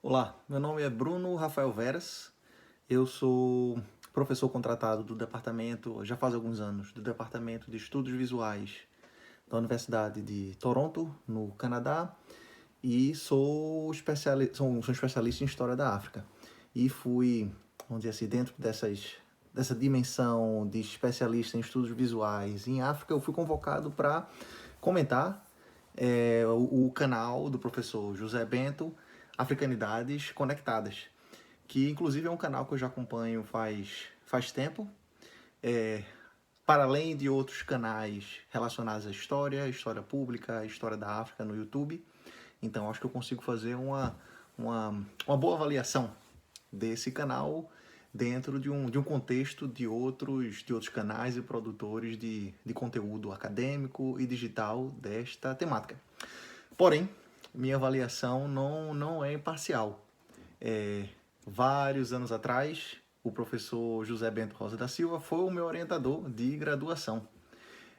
Olá, meu nome é Bruno Rafael Veras, eu sou professor contratado do departamento, já faz alguns anos, do Departamento de Estudos Visuais da Universidade de Toronto, no Canadá, e sou um especialista em História da África. E fui, vamos dizer assim, dentro dessa dimensão de especialista em estudos visuais em África, eu fui convocado para comentar o canal do professor José Bento, Africanidades Conectadas, que inclusive é um canal que eu já acompanho faz tempo, é, para além de outros canais relacionados à história pública, história da África no YouTube. Então acho que eu consigo fazer uma boa avaliação desse canal dentro de um contexto de outros canais e produtores de conteúdo acadêmico e digital desta temática. Porém, minha avaliação não é imparcial. Vários anos atrás, o professor José Bento Rosa da Silva foi o meu orientador de graduação.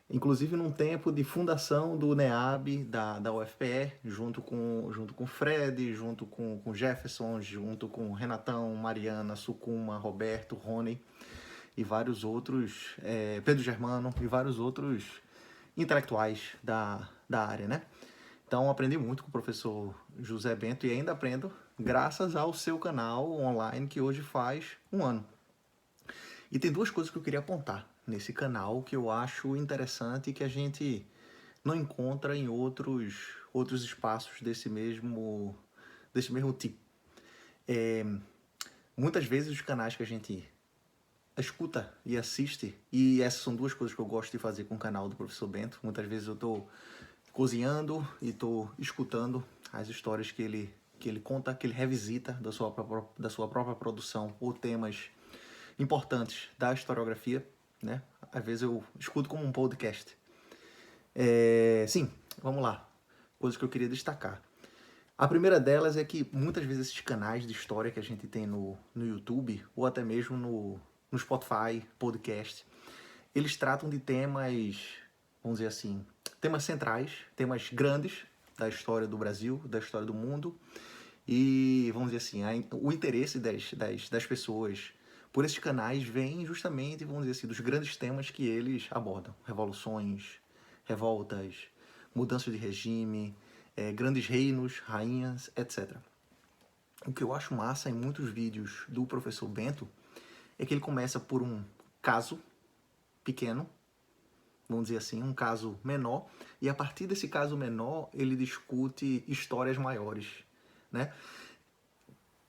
Inclusive num tempo de fundação do NEAB, da UFPE, junto com Fred, junto com Jefferson, junto com Renatão, Mariana, Sucuma, Roberto, Rony e vários outros, Pedro Germano e vários outros intelectuais da área, né? Então aprendi muito com o professor José Bento e ainda aprendo graças ao seu canal online que hoje faz um ano. E tem duas coisas que eu queria apontar nesse canal que eu acho interessante e que a gente não encontra em outros espaços desse mesmo tipo. Muitas vezes os canais que a gente escuta e assiste, e essas são duas coisas que eu gosto de fazer com o canal do professor Bento. Muitas vezes eu estou cozinhando e estou escutando as histórias que ele conta, que ele revisita da sua própria produção, ou temas importantes da historiografia, né? Às vezes eu escuto como um podcast. Sim, vamos lá. Coisas que eu queria destacar. A primeira delas é que muitas vezes esses canais de história que a gente tem no YouTube, ou até mesmo no Spotify, podcast, eles tratam de temas, vamos dizer assim, temas centrais, temas grandes da história do Brasil, da história do mundo, e, vamos dizer assim, o interesse das pessoas por esses canais vem justamente, vamos dizer assim, dos grandes temas que eles abordam. Revoluções, revoltas, mudança de regime, grandes reinos, rainhas, etc. O que eu acho massa em muitos vídeos do professor Bento é que ele começa por um caso pequeno, vamos dizer assim, um caso menor, e a partir desse caso menor ele discute histórias maiores, né?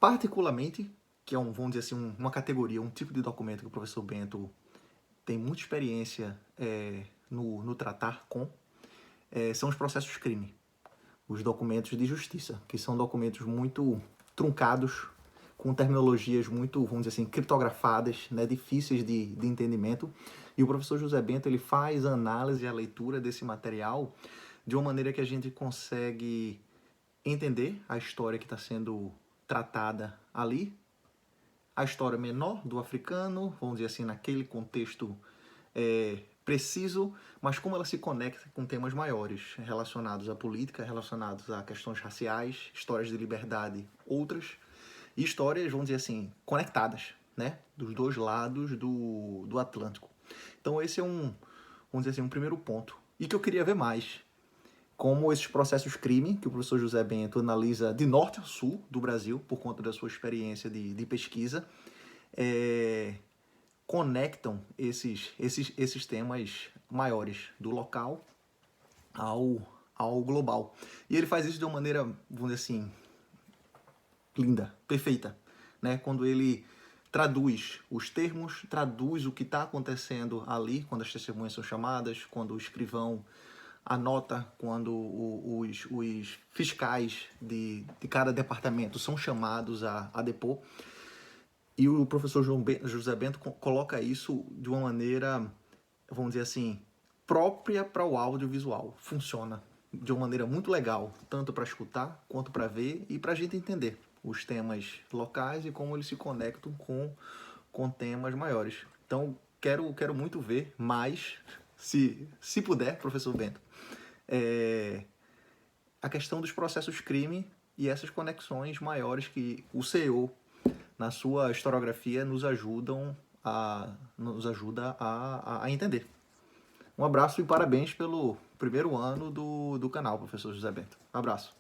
Particularmente, que é vamos dizer assim, uma categoria, um tipo de documento que o professor Bento tem muita experiência no tratar com, são os processos crime, os documentos de justiça, que são documentos muito truncados, com terminologias muito, vamos dizer assim, criptografadas, né, difíceis de entendimento. E o professor José Bento ele faz a análise e a leitura desse material de uma maneira que a gente consegue entender a história que está sendo tratada ali, a história menor do africano, vamos dizer assim, naquele contexto preciso, mas como ela se conecta com temas maiores relacionados à política, relacionados a questões raciais, histórias de liberdade, outras, e histórias, vamos dizer assim, conectadas, né, dos dois lados do Atlântico. Então esse é vamos dizer assim, um primeiro ponto. E que eu queria ver mais, como esses processos crime, que o professor José Bento analisa de norte a sul do Brasil, por conta da sua experiência de pesquisa, conectam esses temas maiores, do local ao global. E ele faz isso de uma maneira, vamos dizer assim, linda, perfeita, né? Quando ele traduz os termos, traduz o que está acontecendo ali, quando as testemunhas são chamadas, quando o escrivão anota, quando os fiscais de cada departamento são chamados a depor. E o professor José Bento coloca isso de uma maneira, vamos dizer assim, própria para o audiovisual. Funciona de uma maneira muito legal, tanto para escutar quanto para ver e para a gente entender os temas locais e como eles se conectam com temas maiores. Então, quero muito ver mais, se puder, professor Bento, a questão dos processos crime e essas conexões maiores que o SEO, na sua historiografia, nos ajuda a entender. Um abraço e parabéns pelo primeiro ano do canal, professor José Bento. Abraço.